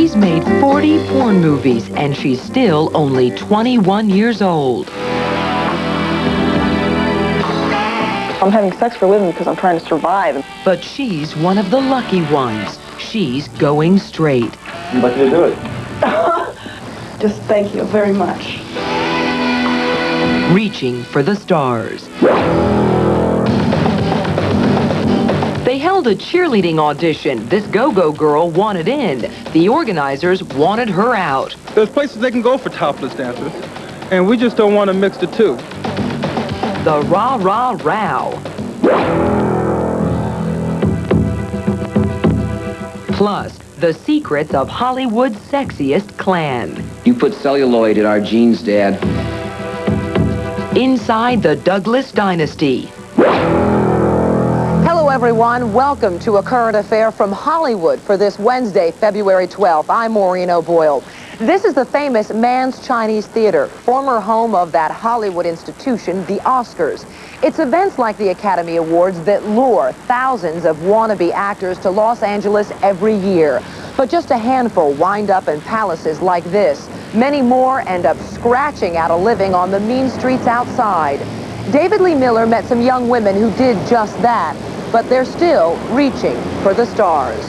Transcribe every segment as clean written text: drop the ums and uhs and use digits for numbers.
She's made 40 porn movies, and she's still only 21 years old. I'm having sex for a living because I'm trying to survive. But she's one of the lucky ones. She's going straight. I'd like you to do it. Just thank you very much. Reaching for the stars. They held a cheerleading audition. This go-go girl wanted in. The organizers wanted her out. There's places they can go for topless dancers, and we just don't want to mix the two. The rah-rah-row. Plus, the secrets of Hollywood's sexiest clan. You put celluloid in our jeans, Dad. Inside the Douglas dynasty. Hello, everyone. Welcome to A Current Affair from Hollywood for this Wednesday, February 12th. I'm Maureen O'Boyle. This is the famous Mann's Chinese Theater, former home of that Hollywood institution, the Oscars. It's events like the Academy Awards that lure thousands of wannabe actors to Los Angeles every year. But just a handful wind up in palaces like this. Many more end up scratching out a living on the mean streets outside. David Lee Miller met some young women who did just that, but they're still reaching for the stars.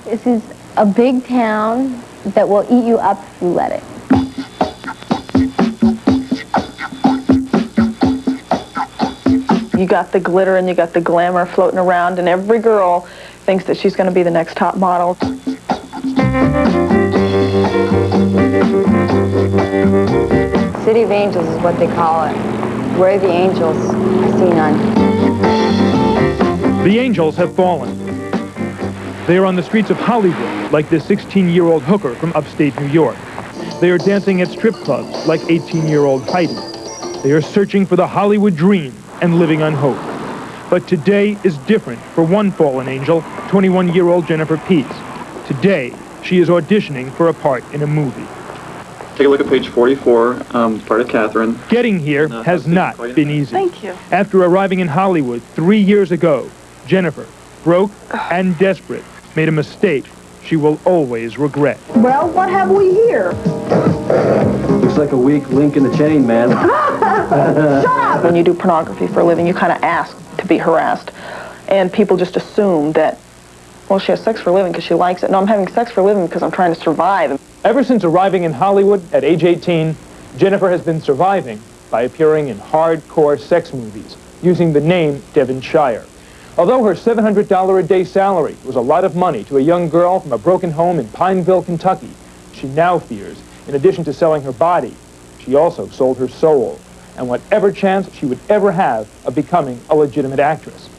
This is a big town that will eat you up if you let it. You got the glitter and you got the glamour floating around, and every girl thinks that she's going to be the next top model. City of Angels is what they call it. Where are the angels? I see none. The angels have fallen. They are on the streets of Hollywood, like this 16-year-old hooker from upstate New York. They are dancing at strip clubs, like 18-year-old Heidi. They are searching for the Hollywood dream and living on hope. But today is different for one fallen angel, 21-year-old Jennifer Pease. Today, she is auditioning for a part in a movie. Take a look at page 44, part of Catherine. Getting here has not been easy. Thank you. After arriving in Hollywood 3 years ago, Jennifer, broke and desperate, made a mistake she will always regret. Well, what have we here? Looks like a weak link in the chain, man. Shut up! When you do pornography for a living, you kind of ask to be harassed. And people just assume that, well, she has sex for a living because she likes it. No, I'm having sex for a living because I'm trying to survive. Ever since arriving in Hollywood at age 18, Jennifer has been surviving by appearing in hardcore sex movies using the name Devon Shire. Although her $700 a day salary was a lot of money to a young girl from a broken home in Pineville, Kentucky, she now fears, in addition to selling her body, she also sold her soul and whatever chance she would ever have of becoming a legitimate actress.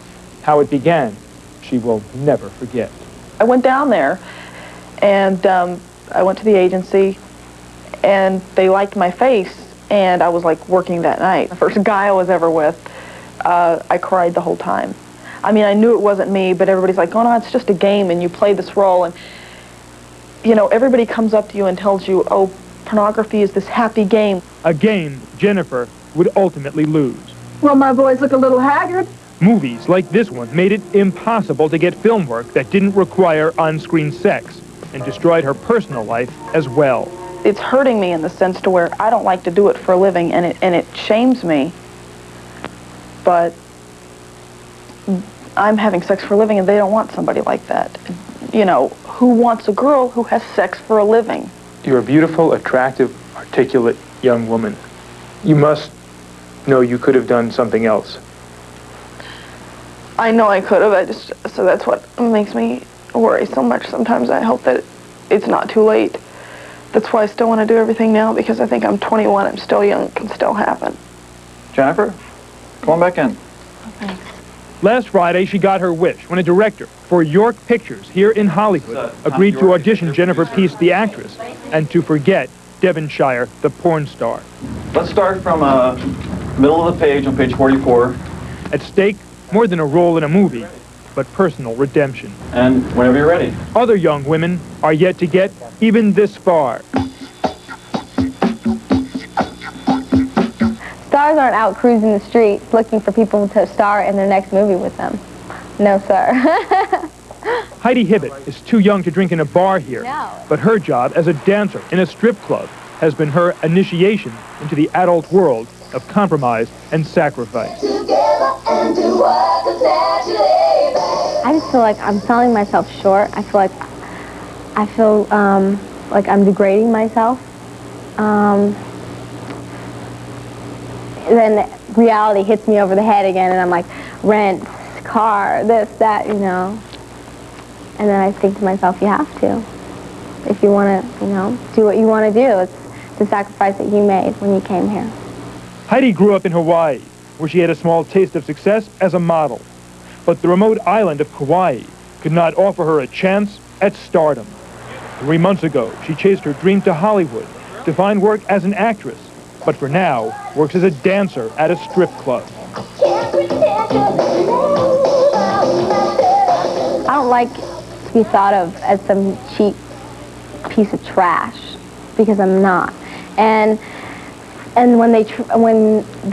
How it began, she will never forget. I went down there, and I went to the agency, and they liked my face, and I was like working that night. The first guy I was ever with, I cried the whole time. I mean, I knew it wasn't me, but everybody's like, oh no, it's just a game, and you play this role, and you know, everybody comes up to you and tells you, oh, pornography is this happy game. A game Jennifer would ultimately lose. Well, my boys look a little haggard. Movies like this one made it impossible to get film work that didn't require on-screen sex and destroyed her personal life as well. It's hurting me in the sense to where I don't like to do it for a living, and it shames me. But I'm having sex for a living, and they don't want somebody like that. You know, who wants a girl who has sex for a living? You're a beautiful, attractive, articulate young woman. You must know you could have done something else. I know I could have, so that's what makes me worry so much. Sometimes I hope that it's not too late. That's why I still want to do everything now, because I think I'm 21, I'm still young, it can still happen. Jennifer, come on back in. Thanks. Last Friday, she got her wish when a director for York Pictures here in Hollywood agreed to audition Jennifer Pease, the actress, and to forget Devon Shire, the porn star. Let's start from middle of the page on page 44. At stake, more than a role in a movie, but personal redemption. And whenever you're ready. Other young women are yet to get even this far. Stars aren't out cruising the streets looking for people to star in their next movie with them. No, sir. Heidi Hibbett is too young to drink in a bar here, but her job as a dancer in a strip club has been her initiation into the adult world of compromise and sacrifice. I just feel like I'm selling myself short. I feel like I'm degrading myself. Then reality hits me over the head again, and I'm like, rent, car, this, that, you know. And then I think to myself, you have to. If you want to, you know, do what you want to do. It's the sacrifice that you made when you came here. Heidi grew up in Hawaii, where she had a small taste of success as a model. But the remote island of Kauai could not offer her a chance at stardom. 3 months ago, she chased her dream to Hollywood to find work as an actress, but for now, works as a dancer at a strip club. I don't like to be thought of as some cheap piece of trash, because I'm not. And when they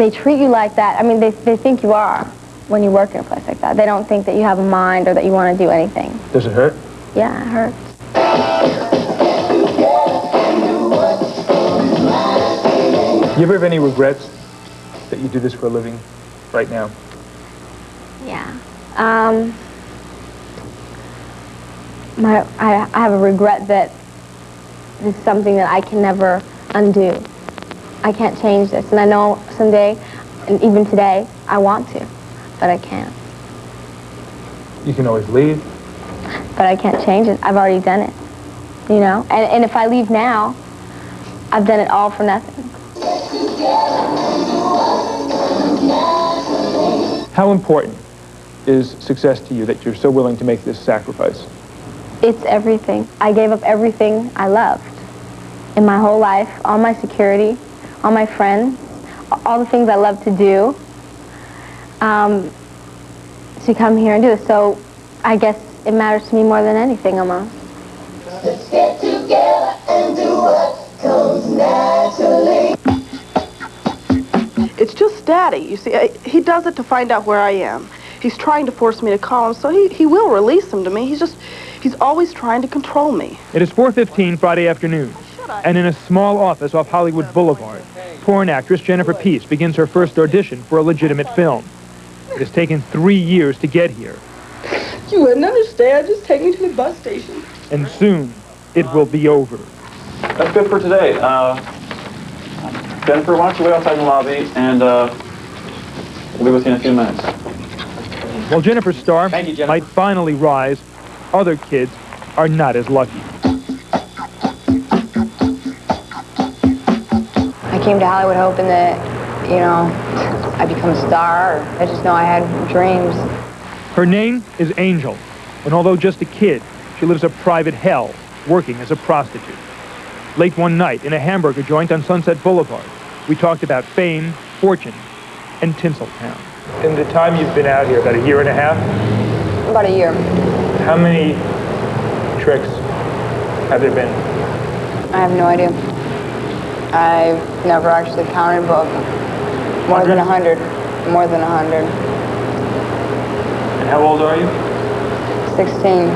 treat you like that, I mean, they think you are when you work in a place like that. They don't think that you have a mind or that you want to do anything. Does it hurt? Yeah, it hurts. You ever have any regrets that you do this for a living right now? Yeah. I have a regret that this is something that I can never undo. I can't change this. And I know someday, and even today, I want to, but I can't. You can always leave. But I can't change it. I've already done it, you know? And if I leave now, I've done it all for nothing. How important is success to you that you're so willing to make this sacrifice? It's everything. I gave up everything I loved in my whole life, all my security, all my friends, all the things I love to do, to come here and do this. So I guess it matters to me more than anything, almost. Let's get together and do what comes naturally. It's just Daddy. You see, he does it to find out where I am. He's trying to force me to call him, so he will release him to me. He's always trying to control me. It is 4:15 Friday afternoon, and in a small office off Hollywood Boulevard, porn actress Jennifer Peace begins her first audition for a legitimate film. It has taken 3 years to get here. You wouldn't understand. Just take me to the bus station. And soon, it will be over. That's good for today. Jennifer, why don't you wait outside in the lobby, and we'll be with you in a few minutes. While Jennifer's star might finally rise, other kids are not as lucky. I came to Hollywood hoping that, you know, I'd become a star. I just know I had dreams. Her name is Angel, and although just a kid, she lives a private hell working as a prostitute. Late one night in a hamburger joint on Sunset Boulevard, we talked about fame, fortune, and Tinseltown. In the time you've been out here, about a year and a half? About a year. How many tricks have there been? I have no idea. I've never actually counted, but more than 100. More than 100. And how old are you? 16.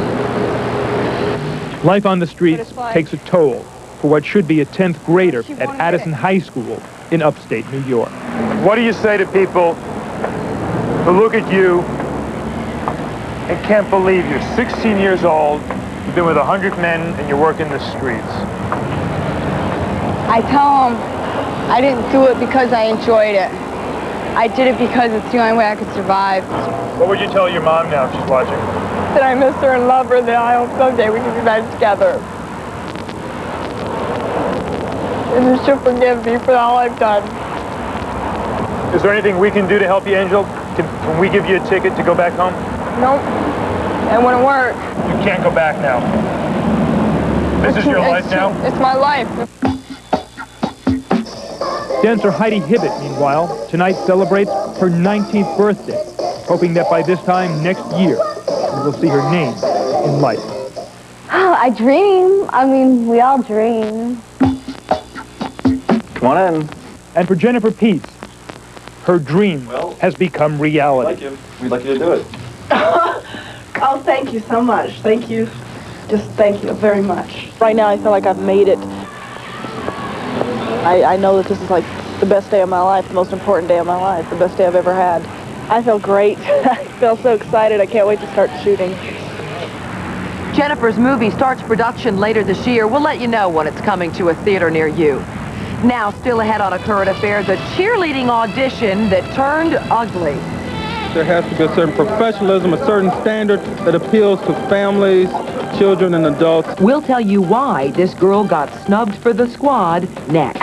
Life on the streets takes a toll for what should be a 10th grader at Addison High School in upstate New York. What do you say to people who look at you and can't believe you're 16 years old, you've been with 100 men, and you're working the streets? I tell them I didn't do it because I enjoyed it. I did it because it's the only way I could survive. What would you tell your mom now if she's watching? That I miss her and love her, that I hope someday we can be back together. And that she'll forgive me for all I've done. Is there anything we can do to help you, Angel? Can we give you a ticket to go back home? Nope. It wouldn't work. You can't go back now. This is your life now? It's my life. Dancer Heidi Hibbett, meanwhile, tonight celebrates her 19th birthday, hoping that by this time next year, we will see her name in lights. Oh, I dream. I mean, we all dream. Come on in. And for Jennifer Peace, Her dream has become reality. We'd like you to do it. Oh, thank you so much. Thank you. Just thank you very much. Right now, I feel like I've made it. I know that this is like the best day of my life, the most important day of my life, the best day I've ever had. I feel great. I feel so excited. I can't wait to start shooting. Jennifer's movie starts production later this year. We'll let you know when it's coming to a theater near you. Now, still ahead on A Current Affair, the cheerleading audition that turned ugly. There has to be a certain professionalism, a certain standard that appeals to families, children, and adults. We'll tell you why this girl got snubbed for the squad next.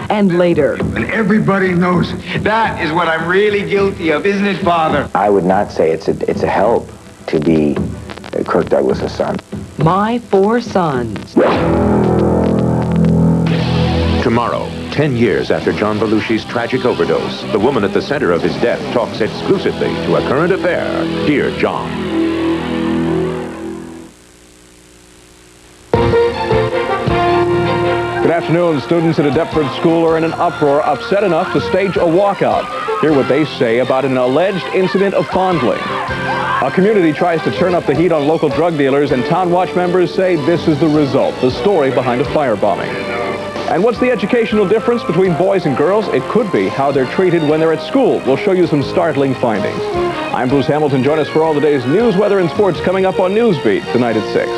And later. And everybody knows it. That is what I'm really guilty of, isn't it, Father? I would not say it's a help to be Kirk Douglas' son. My 4 sons. Tomorrow, 10 years after John Belushi's tragic overdose, the woman at the center of his death talks exclusively to A Current Affair. Dear John. Good afternoon. Students at a Deptford school are in an uproar, upset enough to stage a walkout. Hear what they say about an alleged incident of fondling. A community tries to turn up the heat on local drug dealers, and Town Watch members say this is the result, the story behind a firebombing. And what's the educational difference between boys and girls? It could be how they're treated when they're at school. We'll show you some startling findings. I'm Bruce Hamilton. Join us for all the day's news, weather, and sports coming up on Newsbeat tonight at 6.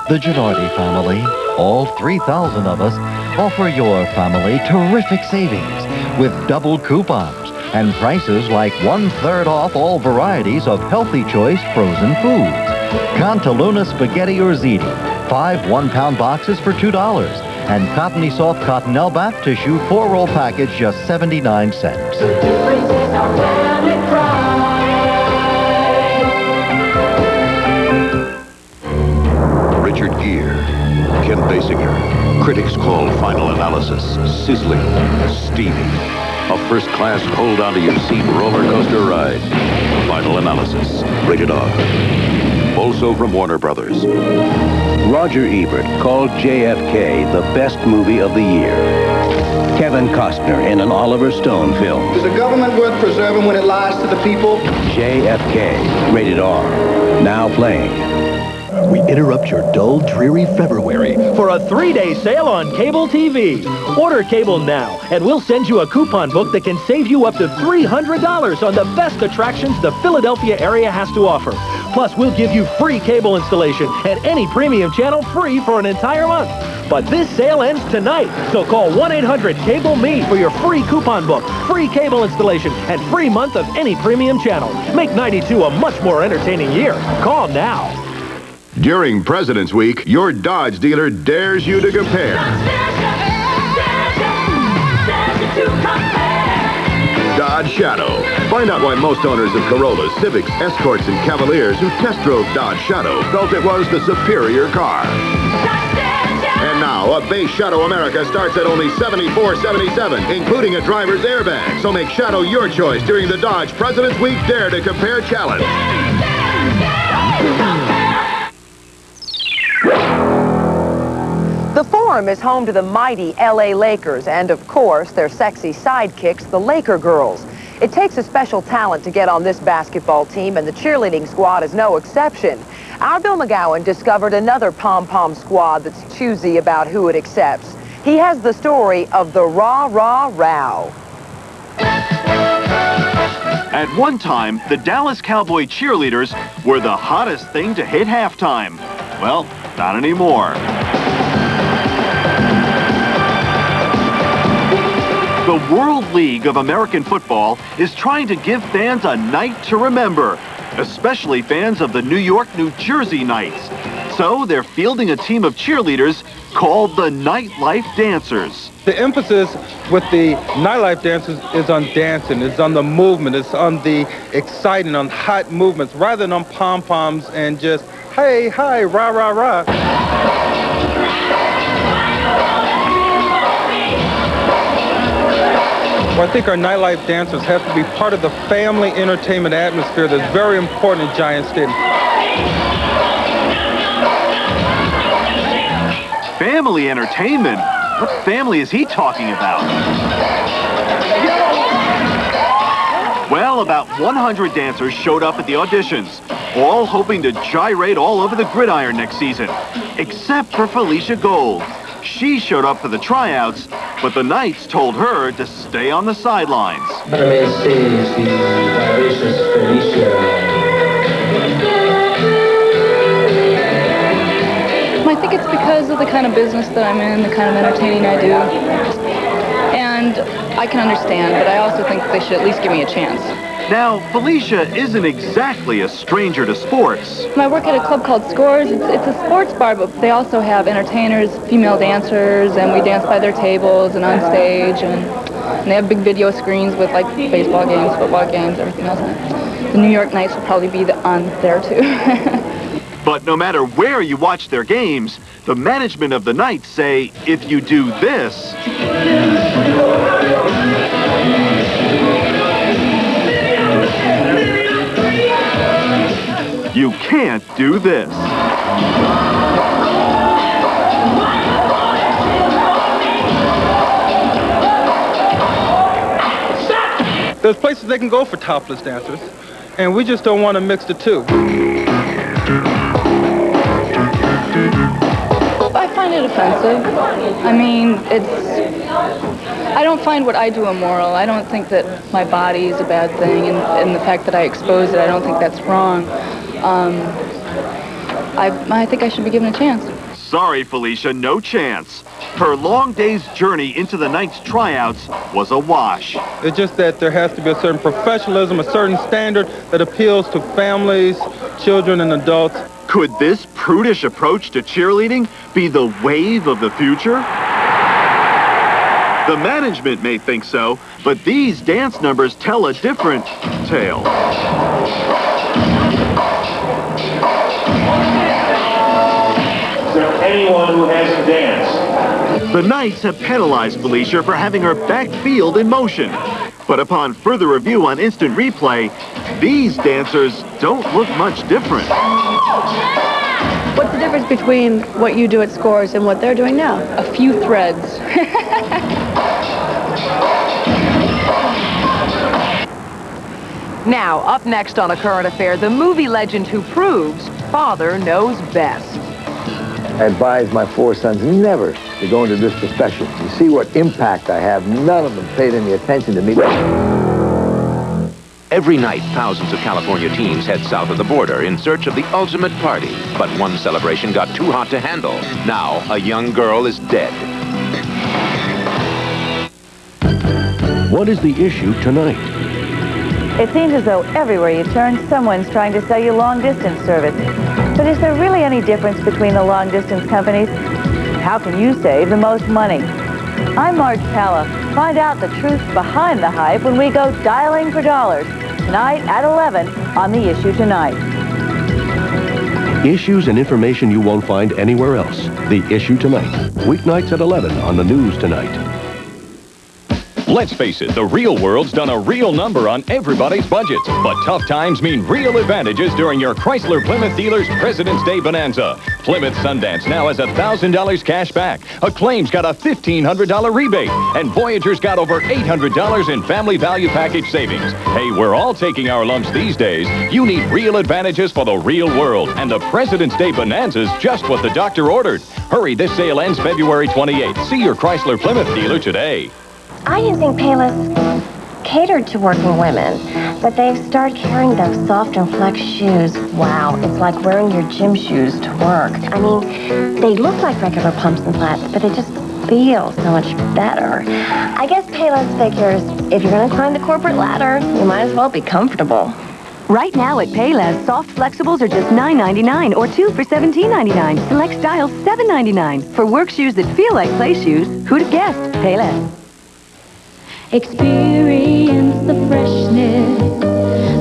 The Gilardi family, all 3,000 of us, offer your family terrific savings with double coupons and prices like 1/3 off all varieties of Healthy Choice frozen foods. Cantaluna spaghetti or ziti, 5 1-pound boxes for $2, and Cottony Soft Cottonelle bath tissue 4-roll package just 79 cents. Richard Gere, Ken Basinger. Critics call Final Analysis sizzling, steamy. A first-class, hold-onto-your-seat roller coaster ride. Final Analysis, rated R. Also from Warner Brothers. Roger Ebert called JFK the best movie of the year. Kevin Costner in an Oliver Stone film. Is the government worth preserving when it lies to the people? JFK, rated R. Now playing. We interrupt your dull, dreary February for a 3-day sale on cable TV. Order cable now, and we'll send you a coupon book that can save you up to $300 on the best attractions the Philadelphia area has to offer. Plus, we'll give you free cable installation and any premium channel free for an entire month. But this sale ends tonight, so call 1-800-CABLE-ME for your free coupon book, free cable installation, and free month of any premium channel. Make 92 a much more entertaining year. Call now. During President's Week, your Dodge dealer dares you to compare. Dodge Shadow. Find out why most owners of Corollas, Civics, Escorts, and Cavaliers who test drove Dodge Shadow felt it was the superior car. And now, a base Shadow America starts at only $74.77, including a driver's airbag. So make Shadow your choice during the Dodge President's Week Dare to Compare Challenge. The Forum is home to the mighty LA Lakers and, of course, their sexy sidekicks, the Laker girls. It takes a special talent to get on this basketball team, and the cheerleading squad is no exception. Our Bill McGowan discovered another pom-pom squad that's choosy about who it accepts. He has the story of the rah-rah-row. At one time, the Dallas Cowboy cheerleaders were the hottest thing to hit halftime. Well, not anymore. The World League of American Football is trying to give fans a night to remember, especially fans of the New York, New Jersey Knights. So they're fielding a team of cheerleaders called the Nightlife Dancers. The emphasis with the nightlife dancers is on dancing, it's on the movement, it's on the exciting, on hot movements, rather than on pom-poms and just, hey, hi, rah, rah, rah. Well, I think our nightlife dancers have to be part of the family entertainment atmosphere that's very important in Giant Stadium. Family entertainment? What family is he talking about? Well, about 100 dancers showed up at the auditions, all hoping to gyrate all over the gridiron next season, except for Felicia Gold. She showed up for the tryouts, but the Knights told her to stay on the sidelines. I think it's because of the kind of business that I'm in, the kind of entertaining I do. And I can understand, but I also think they should at least give me a chance. Now, Felicia isn't exactly a stranger to sports. I work at a club called Scores. It's a sports bar, but they also have entertainers, female dancers, and we dance by their tables and on stage. And they have big video screens with like baseball games, football games, everything else. The New York Knights will probably be on there too. But no matter where you watch their games, the management of the Knights say if you do this, you can't do this. There's places they can go for topless dancers, and we just don't want to mix the two. I find it offensive. I mean, I don't find what I do immoral. I don't think that my body is a bad thing, and the fact that I expose it, I don't think that's wrong. I think I should be given a chance. Sorry, Felicia, no chance. Her long day's journey into the Knights tryouts was a wash. It's just that there has to be a certain professionalism, a certain standard that appeals to families, children, and adults. Could this prudish approach to cheerleading be the wave of the future? The management may think so, but these dance numbers tell a different tale. Is there anyone who hasn't danced? The Knights have penalized Felicia for having her backfield in motion. But upon further review on instant replay, these dancers don't look much different. What's the difference between what you do at Scores and what they're doing now? A few threads. Now, up next on A Current Affair, the movie legend who proves father knows best. I advise my 4 sons never to go into this profession. You see what impact I have. None of them paid any attention to me. Every night, thousands of California teens head south of the border in search of the ultimate party. But one celebration got too hot to handle. Now, a young girl is dead. What is the issue tonight? It seems as though everywhere you turn, someone's trying to sell you long-distance service. But is there really any difference between the long-distance companies? How can you save the most money? I'm Marge Palla. Find out the truth behind the hype when we go dialing for dollars. Tonight at 11 on The Issue Tonight. Issues and information you won't find anywhere else. The Issue Tonight. Weeknights at 11 on the News Tonight. Let's face it, the real world's done a real number on everybody's budgets. But tough times mean real advantages during your Chrysler Plymouth dealer's President's Day Bonanza. Plymouth Sundance now has $1,000 cash back. Acclaim's got a $1,500 rebate. And Voyager's got over $800 in family value package savings. Hey, we're all taking our lumps these days. You need real advantages for the real world. And the President's Day Bonanza's just what the doctor ordered. Hurry, this sale ends February 28th. See your Chrysler Plymouth dealer today. I didn't think Payless catered to working women, but they've started carrying those soft and flex shoes. Wow, it's like wearing your gym shoes to work. I mean, they look like regular pumps and flats, but they just feel so much better. I guess Payless figures if you're going to climb the corporate ladder, you might as well be comfortable. Right now at Payless, soft flexibles are just $9.99 or 2 for $17.99. Select styles $7.99. For work shoes that feel like play shoes, who'd have guessed? Payless. Experience the freshness,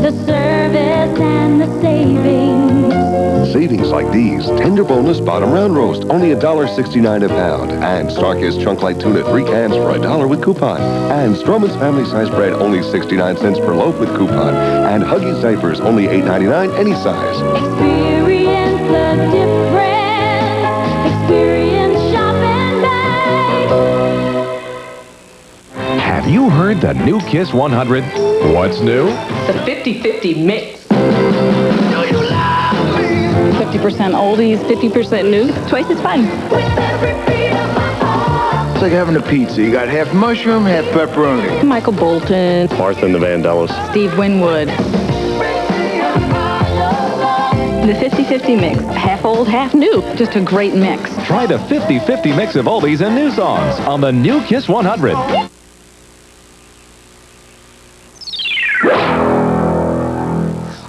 the service and the savings. Savings like these. Tender boneless bottom round roast, only $1.69 a pound. And Starkist Chunk Light Tuna, 3 cans for $1 with coupon. And Stroman's Family Size Bread, only 69 cents per loaf with coupon. And Huggies Diapers, only $8.99 any size. Experience the difference. Experience shop and buy. Have You heard the new Kiss 100. What's new? The 50-50 mix. 50% oldies, 50% new. Twice as fun. It's like having a pizza. You got half mushroom, half pepperoni. Michael Bolton. Martha and the Vandellas. Steve Winwood. The 50-50 mix. Half old, half new. Just a great mix. Try the 50-50 mix of oldies and new songs on the new Kiss 100.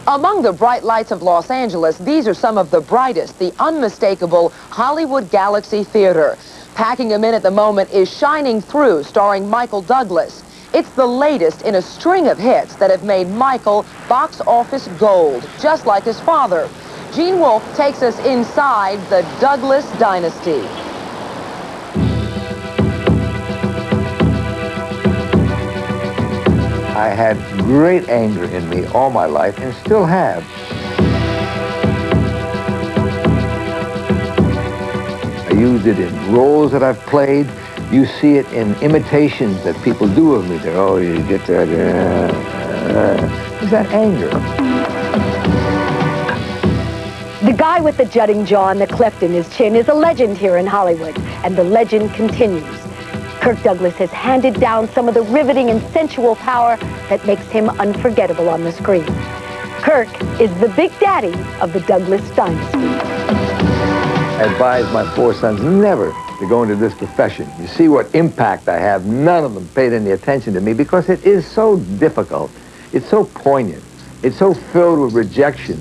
Among the bright lights of Los Angeles, these are some of the brightest, the unmistakable Hollywood Galaxy Theater. Packing them in at the moment is Shining Through, starring Michael Douglas. It's the latest in a string of hits that have made Michael box office gold, just like his father. Gene Wolfe takes us inside the Douglas dynasty. I had great anger in me all my life and still have. I used it in roles that I've played. You see it in imitations that people do of me. That, oh, you get that, is that anger? The guy with the jutting jaw and the cleft in his chin is a legend here in Hollywood, and the legend continues. Kirk Douglas has handed down some of the riveting and sensual power that makes him unforgettable on the screen. Kirk is the big daddy of the Douglas dynasty. I advise my 4 sons never to go into this profession. You see what impact I have. None of them paid any attention to me because it is so difficult. It's so poignant. It's so filled with rejection.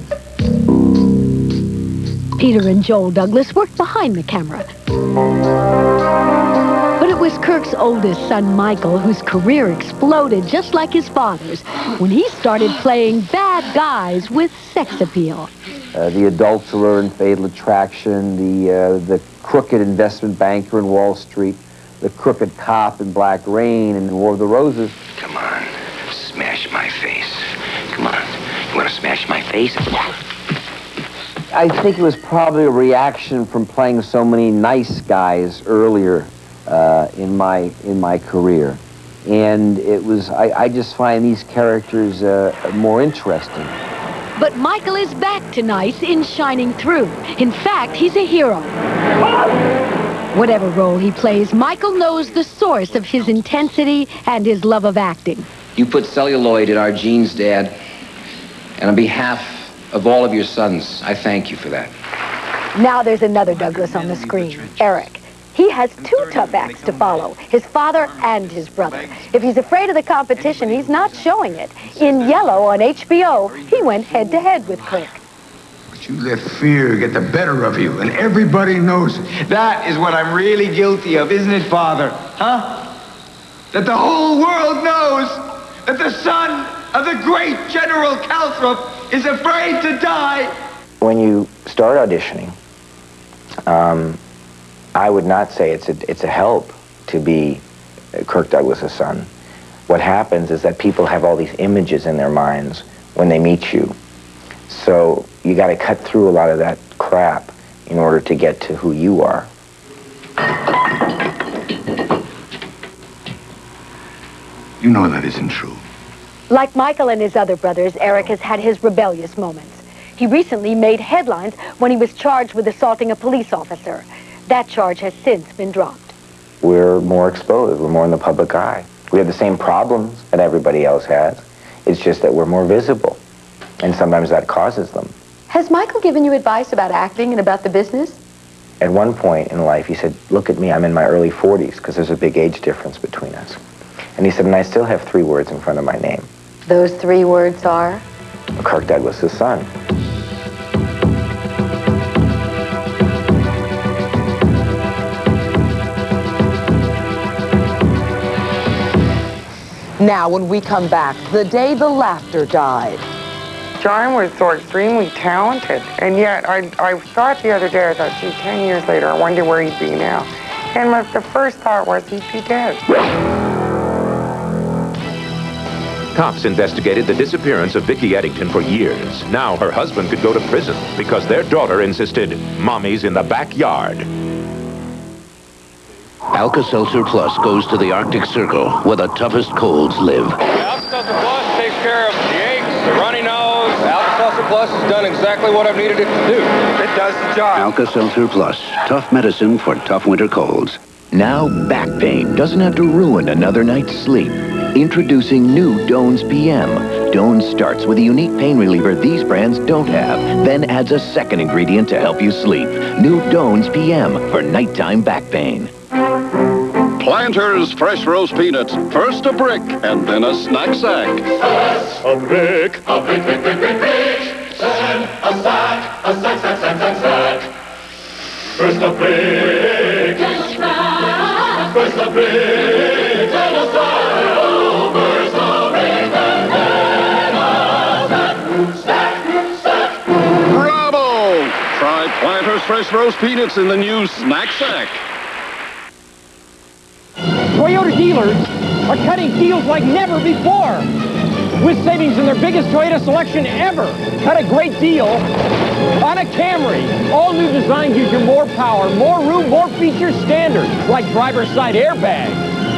Peter and Joel Douglas worked behind the camera. But it was Kirk's oldest son, Michael, whose career exploded just like his father's when he started playing bad guys with sex appeal. The adulterer in Fatal Attraction, the crooked investment banker in Wall Street, the crooked cop in Black Rain and War of the Roses. Come on, smash my face. Come on, you want to smash my face? I think it was probably a reaction from playing so many nice guys earlier in my career, and it was I just find these characters more interesting. But Michael is back to nice in Shining Through. In fact, he's a hero. Whatever role he plays, Michael knows the source of his intensity and his love of acting. You put celluloid in our genes, Dad, and on behalf of all of your sons, I thank you for that. Now there's another Douglas on the screen, Eric. He has 2 tough acts to follow, his father and his brother. If he's afraid of the competition, he's not showing it. In Yellow on HBO, he went head-to-head with Kirk. But you let fear get the better of you, and everybody knows it. That is what I'm really guilty of, isn't it, Father? Huh? That the whole world knows that the son of the great General Calthrop is afraid to die. When you start auditioning, I would not say it's a help to be Kirk Douglas' son. What happens is that people have all these images in their minds when they meet you. So you got to cut through a lot of that crap in order to get to who you are. You know that isn't true. Like Michael and his other brothers, Eric has had his rebellious moments. He recently made headlines when he was charged with assaulting a police officer. That charge has since been dropped. We're more exposed. We're more in the public eye. We have the same problems that everybody else has. It's just that we're more visible, and sometimes that causes them. Has Michael given you advice about acting and about the business? At one point in life, he said, look at me, I'm in my early 40s, because there's a big age difference between us. And he said, and I still have 3 words in front of my name. Those 3 words are? Kirk Douglas' son. Now, when we come back, the day the laughter died. John was so extremely talented, and yet I thought the other day, I thought, gee, 10 years later, I wonder where he'd be now. And the first thought was he'd be dead. Cops investigated the disappearance of Vicki Eddington for years. Now her husband could go to prison because their daughter insisted, Mommy's in the backyard. Alka-Seltzer Plus goes to the Arctic Circle, where the toughest colds live. Alka-Seltzer Plus takes care of the aches, the runny nose. Alka-Seltzer Plus has done exactly what I've needed it to do. It does the job. Alka-Seltzer Plus, tough medicine for tough winter colds. Now back pain doesn't have to ruin another night's sleep. Introducing new Doan's PM. Doan's starts with a unique pain reliever these brands don't have, then adds a second ingredient to help you sleep. New Doan's PM for nighttime back pain. Planters fresh roast peanuts. First a brick and then a snack sack. First a brick. A brick, brick, brick, brick, brick. Then a sack. A sack, sack, sack, sack, sack. First a brick. Then a sack. First a brick. Then a sack. Oh, first a brick and then a sack. Sack, sack. Bravo! Try Planters fresh roast peanuts in the new snack sack. Toyota dealers are cutting deals like never before. With savings in their biggest Toyota selection ever. Cut a great deal on a Camry. All new designs use your more power, more room, more features standard, like driver's side airbag.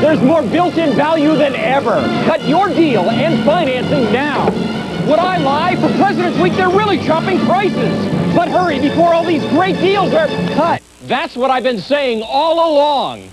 There's more built-in value than ever. Cut your deal and financing now. Would I lie? For President's Week, they're really chopping prices. But hurry before all these great deals are cut. That's what I've been saying all along.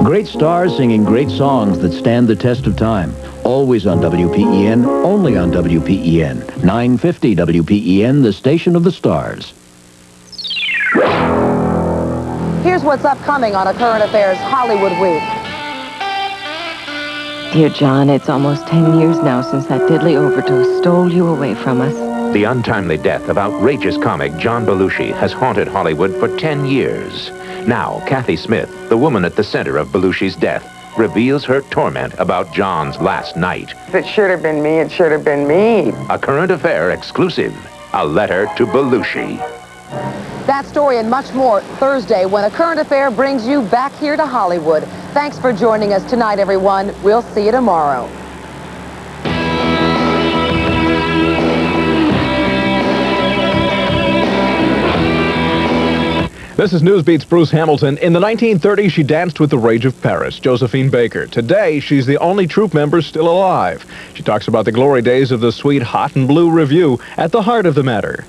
Great stars singing great songs that stand the test of time. Always on WPEN, only on WPEN. 950 WPEN, the station of the stars. Here's what's upcoming on A Current Affairs Hollywood Week. Dear John, it's almost 10 years now since that deadly overdose stole you away from us. The untimely death of outrageous comic John Belushi has haunted Hollywood for 10 years. Now, Kathy Smith, the woman at the center of Belushi's death, reveals her torment about John's last night. It should have been me. It should have been me. A Current Affair exclusive. A letter to Belushi. That story and much more Thursday when A Current Affair brings you back here to Hollywood. Thanks for joining us tonight, everyone. We'll see you tomorrow. This is Newsbeat's Bruce Hamilton. In the 1930s, she danced with the Rage of Paris, Josephine Baker. Today, she's the only troupe member still alive. She talks about the glory days of the sweet Hot and Blue Revue at the heart of the matter.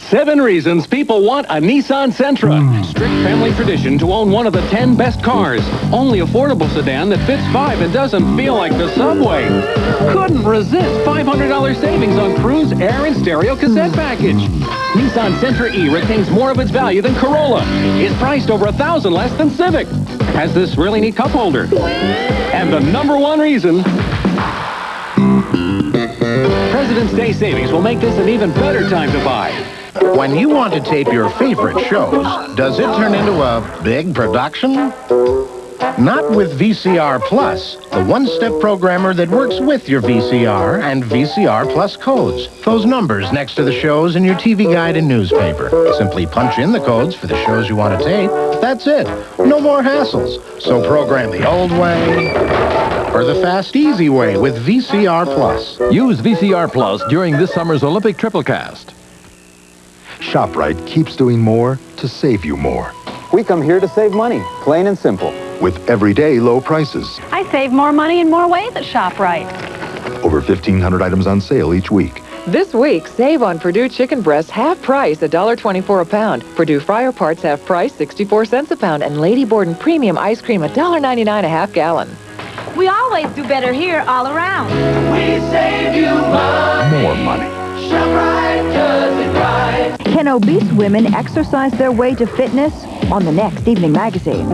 Seven reasons people want a Nissan Sentra. Strict family tradition to own one of the 10 best cars. Only affordable sedan that fits 5 and doesn't feel like the subway. Couldn't resist $500 savings on cruise, air, and stereo cassette package. Nissan Sentra E retains more of its value than Corolla. Is priced over $1,000 less than Civic. Has this really neat cup holder. And the #1 reason, President's Day savings will make this an even better time to buy. When you want to tape your favorite shows, does it turn into a big production? Not with VCR Plus, the one-step programmer that works with your VCR and VCR Plus codes. Those numbers next to the shows in your TV guide and newspaper. Simply punch in the codes for the shows you want to tape. That's it. No more hassles. So program the old way or the fast, easy way with VCR Plus. Use VCR Plus during this summer's Olympic Triplecast. ShopRite keeps doing more to save you more. We come here to save money, plain and simple. With everyday low prices. I save more money in more ways at ShopRite. Over 1,500 items on sale each week. This week, save on Purdue chicken breasts half price, $1.24 a pound. Purdue fryer parts half price, 64 cents a pound. And Lady Borden premium ice cream, $1.99 a half gallon. We always do better here all around. We save you money. More money. ShopRite does it right. Can obese women exercise their way to fitness? On the next Evening Magazine.